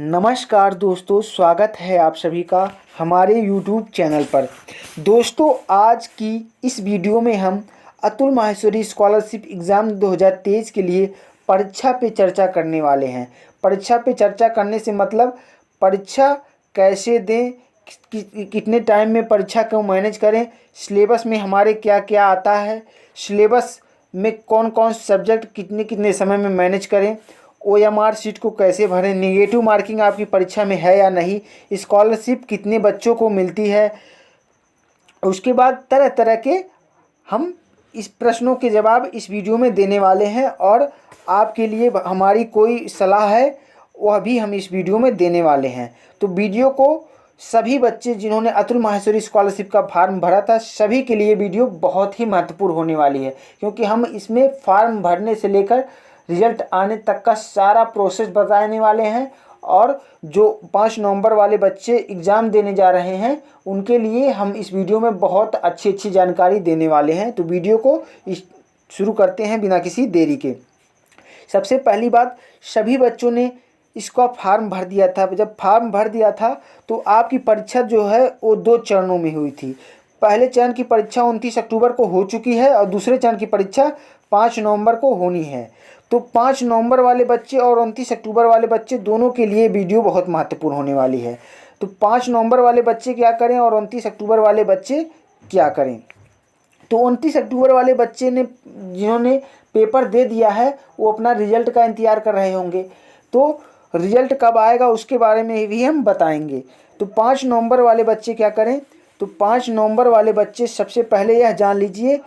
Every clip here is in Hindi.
नमस्कार दोस्तों, स्वागत है आप सभी का हमारे YouTube चैनल पर। दोस्तों, आज की इस वीडियो में हम अतुल माहेश्वरी स्कॉलरशिप एग्ज़ाम 2023 के लिए परीक्षा पे चर्चा करने वाले हैं। परीक्षा पे चर्चा करने से मतलब परीक्षा कैसे दें, कितने टाइम में परीक्षा को मैनेज करें, सिलेबस में हमारे क्या क्या आता है, सिलेबस में कौन कौन सब्जेक्ट कितने कितने समय में मैनेज करें, OMR सीट को कैसे भरें, नेगेटिव मार्किंग आपकी परीक्षा में है या नहीं, स्कॉलरशिप कितने बच्चों को मिलती है। उसके बाद तरह तरह के हम इस प्रश्नों के जवाब इस वीडियो में देने वाले हैं और आपके लिए हमारी कोई सलाह है वह भी हम इस वीडियो में देने वाले हैं। तो वीडियो को सभी बच्चे जिन्होंने अतुल माहेश्वरी स्कॉलरशिप का फॉर्म भरा था सभी के लिए वीडियो बहुत ही महत्वपूर्ण होने वाली है, क्योंकि हम इसमें फॉर्म भरने से लेकर रिजल्ट आने तक का सारा प्रोसेस बताने वाले हैं। और जो 5 नवंबर वाले बच्चे एग्ज़ाम देने जा रहे हैं उनके लिए हम इस वीडियो में बहुत अच्छी जानकारी देने वाले हैं। तो वीडियो को शुरू करते हैं बिना किसी देरी के। सबसे पहली बात, सभी बच्चों ने इसका फॉर्म भर दिया था। जब फॉर्म भर दिया था तो आपकी परीक्षा जो है वो 2 चरणों में हुई थी। पहले चरण की परीक्षा 29 अक्टूबर को हो चुकी है और दूसरे चरण की परीक्षा 5 नवंबर को होनी है। तो 5 नवंबर वाले बच्चे और 29 अक्टूबर वाले बच्चे दोनों के लिए वीडियो बहुत महत्वपूर्ण होने वाली है। तो 5 नवंबर वाले बच्चे क्या करें और 29 अक्टूबर वाले बच्चे क्या करें। तो 29 अक्टूबर वाले बच्चे ने जिन्होंने पेपर दे दिया है वो अपना रिजल्ट का इंतज़ार कर रहे होंगे। तो रिजल्ट कब आएगा उसके बारे में भी हम बताएंगे। तो 5 नवंबर वाले बच्चे क्या करें। तो 5 नवंबर वाले बच्चे सबसे पहले यह जान लीजिए,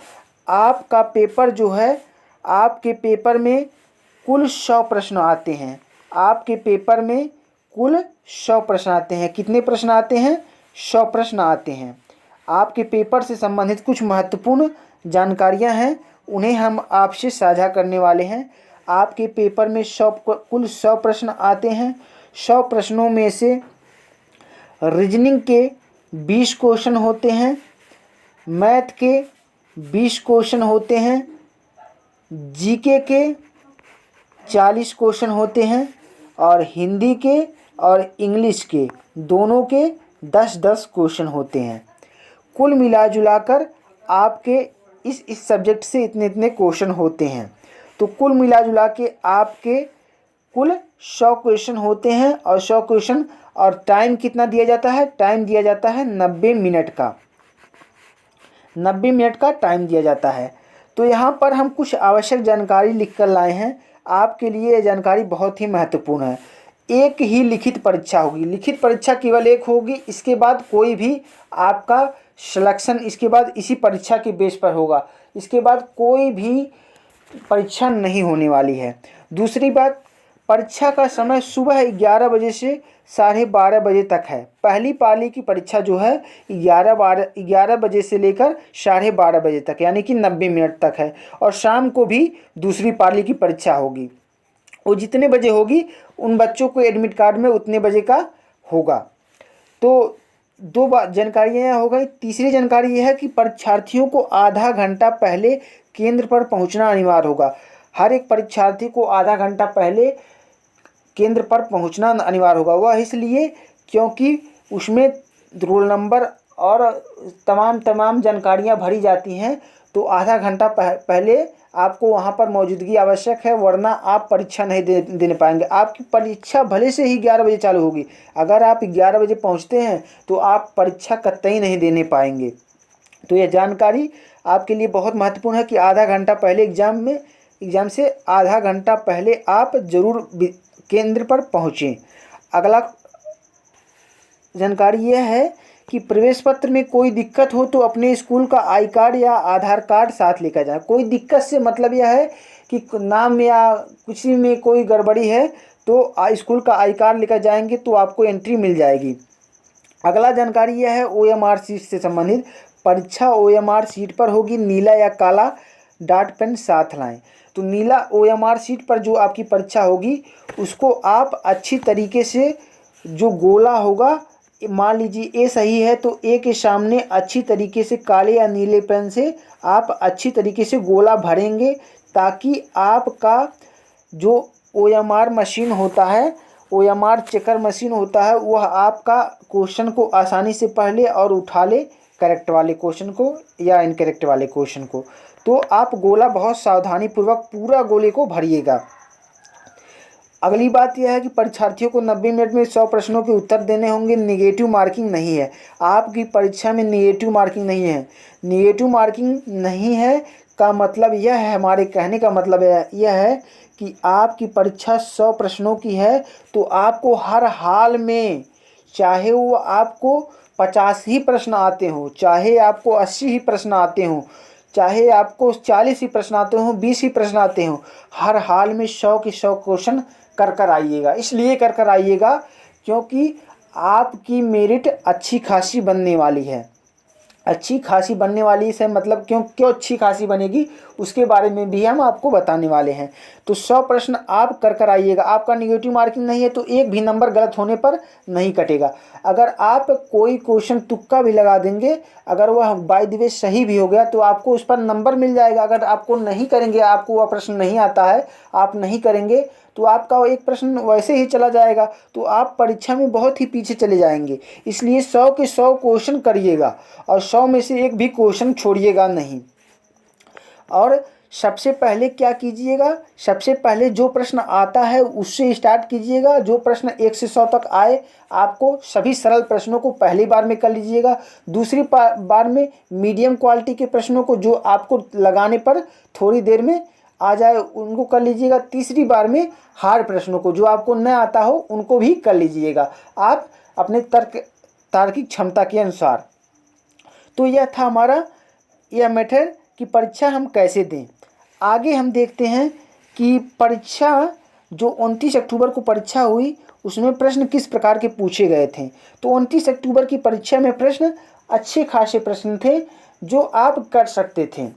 आपका पेपर जो है, आपके पेपर में कुल 100 प्रश्न आते हैं। आपके पेपर में कुल 100 प्रश्न आते हैं। कितने प्रश्न आते हैं? 100 प्रश्न आते हैं। आपके पेपर से संबंधित कुछ महत्वपूर्ण जानकारियां हैं, उन्हें हम आपसे साझा करने वाले हैं। आपके पेपर में कुल 100 प्रश्न आते हैं। 100 प्रश्नों में से रीजनिंग के 20 क्वेश्चन होते हैं, मैथ के 20 क्वेश्चन होते हैं, जीके के 40 क्वेश्चन होते हैं और हिंदी के और इंग्लिश के दोनों के 10-10 क्वेश्चन होते हैं। कुल मिला जुला कर आपके इस सब्जेक्ट से इतने इतने क्वेश्चन होते हैं। तो कुल मिला जुला के आपके कुल 100 क्वेश्चन होते हैं और 100 क्वेश्चन, और टाइम कितना दिया जाता है? टाइम दिया जाता है 90 मिनट का। 90 मिनट का टाइम दिया जाता है। तो यहाँ पर हम कुछ आवश्यक जानकारी लिख कर लाए हैं। आपके लिए ये जानकारी बहुत ही महत्वपूर्ण है। एक ही लिखित परीक्षा होगी। लिखित परीक्षा केवल एक होगी। इसके बाद कोई भी आपका सिलेक्शन इसके बाद इसी परीक्षा के बेस पर होगा। इसके बाद कोई भी परीक्षा नहीं होने वाली है। दूसरी बात, परीक्षा का समय सुबह 11 बजे से 12:30 बजे तक है। पहली पाली की परीक्षा जो है 11 बजे से लेकर 12:30 बजे तक, यानी कि 90 मिनट तक है। और शाम को भी दूसरी पाली की परीक्षा होगी। वो जितने बजे होगी उन बच्चों को एडमिट कार्ड में उतने बजे का होगा। तो 2 बात जानकारियाँ यह हो गई। तीसरी जानकारी यह है कि परीक्षार्थियों को आधा घंटा पहले केंद्र पर पहुंचना अनिवार्य होगा। हर एक परीक्षार्थी को आधा घंटा पहले केंद्र पर पहुंचना अनिवार्य होगा। वह इसलिए क्योंकि उसमें रोल नंबर और तमाम जानकारियां भरी जाती हैं। तो आधा घंटा पहले आपको वहां पर मौजूदगी आवश्यक है, वरना आप परीक्षा नहीं देने पाएंगे। आपकी परीक्षा भले से ही 11 बजे चालू होगी, अगर आप 11 बजे पहुंचते हैं तो आप परीक्षा कतई नहीं देने पाएंगे। तो यह जानकारी आपके लिए बहुत महत्वपूर्ण है कि आधा घंटा पहले एग्ज़ाम से आधा घंटा पहले आप ज़रूर केंद्र पर पहुँचें। अगला जानकारी यह है कि प्रवेश पत्र में कोई दिक्कत हो तो अपने स्कूल का आई कार्ड या आधार कार्ड साथ लेकर जाएं। कोई दिक्कत से मतलब यह है कि नाम या कुछ में कोई गड़बड़ी है तो स्कूल का आई कार्ड लेकर जाएंगे तो आपको एंट्री मिल जाएगी। अगला जानकारी यह है OMR सीट से संबंधित। परीक्षा OMR सीट पर होगी। नीला या काला डॉट पेन साथ लाएं। तो नीला OMR सीट पर जो आपकी परीक्षा होगी उसको आप अच्छी तरीके से, जो गोला होगा, मान लीजिए A सही है तो A के सामने अच्छी तरीके से काले या नीले पेन से आप अच्छी तरीके से गोला भरेंगे, ताकि आपका जो OMR मशीन होता है OMR चेकर मशीन होता है, वह आपका क्वेश्चन को आसानी से पढ़ ले और उठा ले, करेक्ट वाले क्वेश्चन को या इनकरेक्ट वाले क्वेश्चन को। तो आप गोला बहुत सावधानी पूर्वक पूरा गोले को भरिएगा। अगली बात यह है कि परीक्षार्थियों को 90 मिनट में 100 प्रश्नों के उत्तर देने होंगे। निगेटिव मार्किंग नहीं है आपकी परीक्षा में, निगेटिव मार्किंग नहीं है। निगेटिव मार्किंग नहीं है का मतलब यह है, हमारे कहने का मतलब यह है कि आपकी परीक्षा 100 प्रश्नों की है, तो आपको हर हाल में, चाहे वो आपको 50 ही प्रश्न आते हों, चाहे आपको 80 ही प्रश्न आते हों, चाहे आपको 40 ही प्रश्न आते हों, 20 ही प्रश्न आते हों, हर हाल में 100 के 100 क्वेश्चन कर आइएगा। इसलिए कर आइएगा क्योंकि आपकी मेरिट अच्छी खासी बनने वाली है। अच्छी खासी बनने वाली से मतलब क्यों अच्छी खासी बनेगी उसके बारे में भी हम आपको बताने वाले हैं। तो 100 प्रश्न आप कर आइएगा। आपका निगेटिव मार्किंग नहीं है तो एक भी नंबर गलत होने पर नहीं कटेगा। अगर आप कोई क्वेश्चन तुक्का भी लगा देंगे, अगर वह बाय द वे सही भी हो गया तो आपको उस पर नंबर मिल जाएगा। अगर आपको नहीं करेंगे, आपको वह प्रश्न नहीं आता है, आप नहीं करेंगे तो आपका एक प्रश्न वैसे ही चला जाएगा, तो आप परीक्षा में बहुत ही पीछे चले जाएंगे। इसलिए 100 के 100 क्वेश्चन करिएगा और 100 में से एक भी क्वेश्चन छोड़िएगा नहीं। और सबसे पहले क्या कीजिएगा, सबसे पहले जो प्रश्न आता है उससे स्टार्ट कीजिएगा। जो प्रश्न 1 से 100 तक आए, आपको सभी सरल प्रश्नों को पहली बार में कर लीजिएगा। दूसरी बार में मीडियम क्वालिटी के प्रश्नों को, जो आपको लगाने पर थोड़ी देर में आ जाए, उनको कर लीजिएगा। तीसरी बार में हार्ड प्रश्नों को, जो आपको न आता हो, उनको भी कर लीजिएगा आप अपने तार्किक क्षमता के अनुसार। तो यह था हमारा यह मेथड कि परीक्षा हम कैसे दें। आगे हम देखते हैं कि परीक्षा जो 29 अक्टूबर को परीक्षा हुई उसमें प्रश्न किस प्रकार के पूछे गए थे। तो 29 अक्टूबर की परीक्षा में प्रश्न अच्छे खासे प्रश्न थे जो आप कर सकते थे।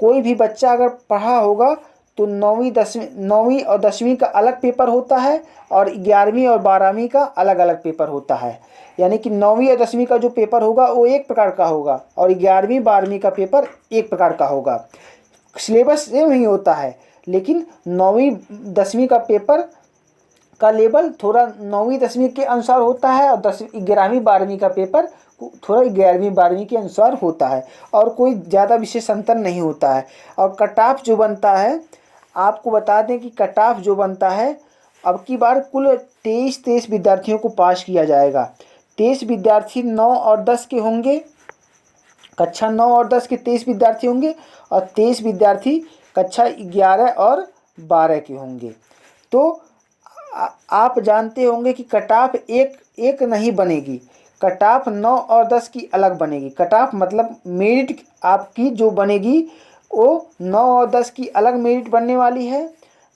कोई भी बच्चा अगर पढ़ा होगा तो 9वीं और 10वीं का अलग पेपर होता है और 11वीं और 12वीं का अलग अलग पेपर होता है। यानी कि 9वीं और 10वीं का जो पेपर होगा वो एक प्रकार का होगा और 11वीं 12वीं का पेपर एक प्रकार का होगा। सिलेबस सेम ही होता है, लेकिन 9वीं 10वीं का पेपर का लेवल थोड़ा 9वीं 10वीं के अनुसार होता है और 11वीं 12वीं का पेपर थोड़ा 11वीं 12वीं के अनुसार होता है और कोई ज़्यादा विशेष अंतर नहीं होता है। और कट ऑफ जो बनता है, आपको बता दें कि कट ऑफ जो बनता है, अब की बार कुल 23 विद्यार्थियों को पास किया जाएगा। 23 विद्यार्थी 9 और 10 के होंगे, कक्षा 9 और 10 के 23 विद्यार्थी होंगे और 23 विद्यार्थी कक्षा 11 और 12 के होंगे। तो आप जानते होंगे कि कट ऑफ एक नहीं बनेगी, कट ऑफ 9 और 10 की अलग बनेगी। कट ऑफ मतलब मेरिट आपकी जो बनेगी वो 9 और 10 की अलग मेरिट बनने वाली है,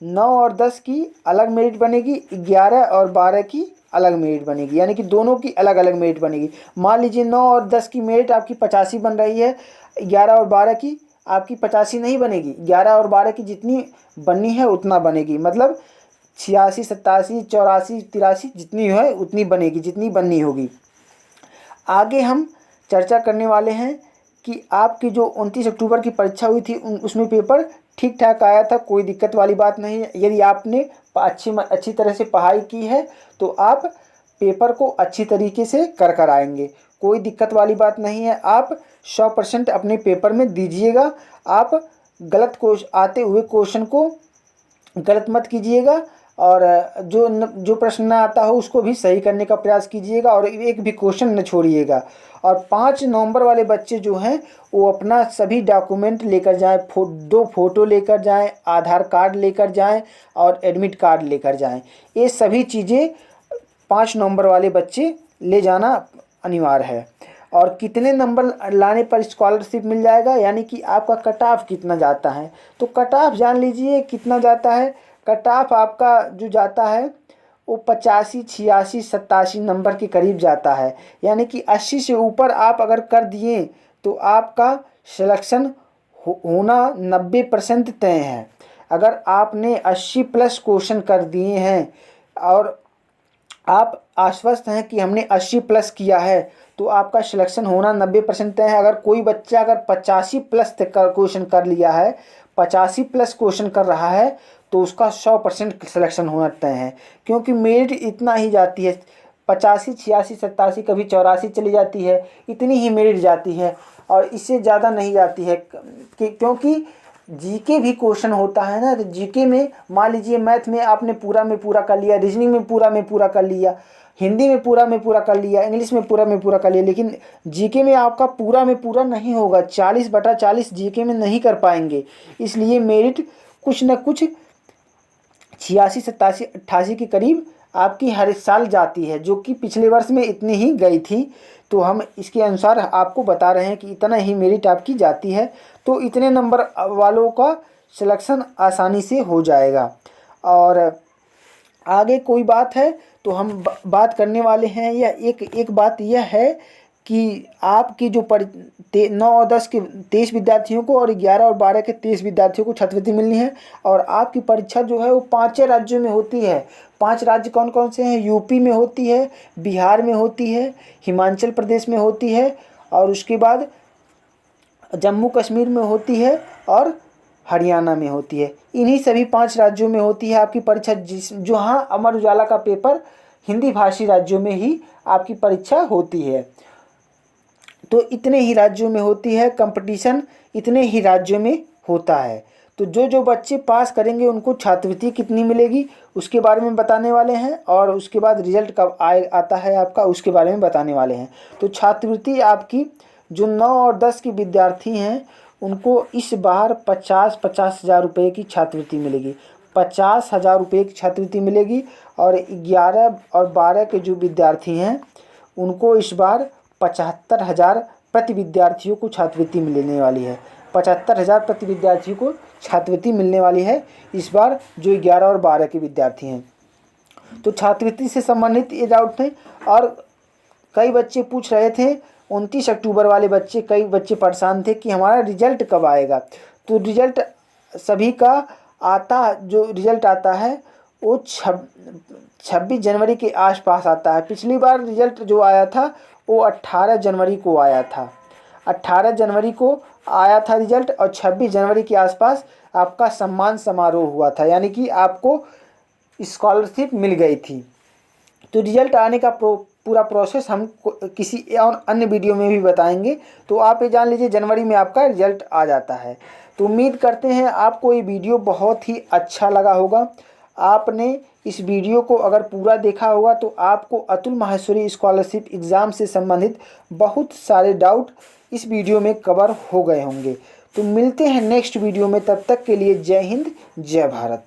9 और 10 की अलग मेरिट बनेगी, 11 और 12 की अलग मेरिट बनेगी, यानी कि दोनों की अलग अलग मेरिट बनेगी। मान लीजिए 9 और 10 की मेरिट आपकी 85 बन रही है, 11 और 12 की आपकी 85 नहीं बनेगी, 11 और 12 की जितनी बननी है उतना बनेगी। मतलब 86 87 84 83 जितनी है उतनी बनेगी, जितनी बननी होगी। आगे हम चर्चा करने वाले हैं कि आपकी जो 29 अक्टूबर की परीक्षा हुई थी उसमें पेपर ठीक ठाक आया था, कोई दिक्कत वाली बात नहीं है। यदि आपने अच्छी तरह से पढ़ाई की है तो आप पेपर को अच्छी तरीके से कर आएंगे, कोई दिक्कत वाली बात नहीं है। आप 100% अपने पेपर में दीजिएगा। आप गलत आते हुए क्वेश्चन को गलत मत कीजिएगा और जो प्रश्न न आता हो उसको भी सही करने का प्रयास कीजिएगा और एक भी क्वेश्चन न छोड़िएगा। और 5 नवंबर वाले बच्चे जो हैं वो अपना सभी डॉक्यूमेंट लेकर जाएं, 2 फोटो लेकर जाएं, आधार कार्ड लेकर जाएं और एडमिट कार्ड लेकर जाएं। ये सभी चीज़ें 5 नवंबर वाले बच्चे ले जाना अनिवार्य है। और कितने नंबर लाने पर स्कॉलरशिप मिल जाएगा, यानी कि आपका कट ऑफ कितना जाता है। तो कट ऑफ जान लीजिए कितना जाता है। कट ऑफ आपका जो जाता है वो 85 86 87 नंबर के करीब जाता है, यानी कि 80 से ऊपर आप अगर कर दिए तो आपका सिलेक्शन होना 90% तय है। अगर आपने 80 प्लस क्वेश्चन कर दिए हैं और आप आश्वस्त हैं कि हमने 80 प्लस किया है तो आपका सिलेक्शन होना 90% तय है। अगर कोई बच्चा अगर 85 प्लस क्वेश्चन कर लिया है, 85 प्लस क्वेश्चन कर रहा है, तो उसका 100% सिलेक्शन होना तय है, क्योंकि मेरिट इतना ही जाती है, 85, 86, 87, कभी 84 चली जाती है, इतनी ही मेरिट जाती है और इससे ज़्यादा नहीं जाती है। क्योंकि जीके भी क्वेश्चन होता है ना, तो जीके में मान लीजिए मैथ में आपने पूरा में पूरा कर लिया, रीजनिंग में पूरा कर लिया, हिंदी में पूरा कर लिया, इंग्लिश में पूरा कर लिया, लेकिन जीके में आपका पूरा में पूरा नहीं होगा, 40/40 जीके में नहीं कर पाएंगे। इसलिए मेरिट कुछ न कुछ 86, 87, 88 के करीब आपकी हर साल जाती है, जो कि पिछले वर्ष में इतनी ही गई थी। तो हम इसके अनुसार आपको बता रहे हैं कि इतना ही मेरिट आपकी जाती है, तो इतने नंबर वालों का सिलेक्शन आसानी से हो जाएगा। और आगे कोई बात है तो हम बात करने वाले हैं, या एक बात यह है कि आपकी जो 9 और 10 के 23 विद्यार्थियों को और 11 और 12 के 23 विद्यार्थियों को छात्रवृत्ति मिलनी है। और आपकी परीक्षा जो है वो 5 राज्यों में होती है। 5 राज्य कौन कौन से हैं? यूपी में होती है, बिहार में होती है, हिमाचल प्रदेश में होती है, और उसके बाद जम्मू कश्मीर में होती है और हरियाणा में होती है। इन्हीं सभी 5 राज्यों में होती है आपकी परीक्षा, जहाँ अमर उजाला का पेपर हिंदी भाषी राज्यों में ही आपकी परीक्षा होती है। तो इतने ही राज्यों में होती है, कंपटीशन इतने ही राज्यों में होता है। तो जो बच्चे पास करेंगे उनको छात्रवृत्ति कितनी मिलेगी उसके बारे में बताने वाले हैं, और उसके बाद रिजल्ट कब आता है आपका उसके बारे में बताने वाले हैं। तो छात्रवृत्ति आपकी जो 9 और 10 के विद्यार्थी हैं उनको इस बार 50 हज़ार रुपये की छात्रवृत्ति मिलेगी, 50 हज़ार रुपये की छात्रवृत्ति मिलेगी। और 11 और 12 के जो विद्यार्थी हैं उनको इस बार 75 हज़ार प्रति विद्यार्थियों को छात्रवृत्ति मिलने वाली है। 75 हज़ार प्रति विद्यार्थियों को छात्रवृत्ति मिलने वाली है इस बार, जो 11 और 12 के विद्यार्थी हैं। तो छात्रवृत्ति से संबंधित ये डाउट थे, और कई बच्चे पूछ रहे थे 29 अक्टूबर वाले बच्चे, कई बच्चे परेशान थे कि हमारा रिजल्ट कब आएगा। तो रिजल्ट सभी का जो रिजल्ट आता है वो 26 जनवरी के आसपास आता है। पिछली बार रिजल्ट जो आया था वो 18 जनवरी को आया था, 18 जनवरी को आया था रिजल्ट, और 26 जनवरी के आसपास आपका सम्मान समारोह हुआ था, यानी कि आपको स्कॉलरशिप मिल गई थी। तो रिजल्ट आने का पूरा प्रोसेस हम किसी और अन्य वीडियो में भी बताएंगे। तो आप ये जान लीजिए जनवरी में आपका रिजल्ट आ जाता है। तो उम्मीद करते हैं आपको ये वीडियो बहुत ही अच्छा लगा होगा। आपने इस वीडियो को अगर पूरा देखा होगा तो आपको अतुल माहेश्वरी स्कॉलरशिप एग्ज़ाम से संबंधित बहुत सारे डाउट इस वीडियो में कवर हो गए होंगे। तो मिलते हैं नेक्स्ट वीडियो में, तब तक के लिए जय हिंद, जय भारत।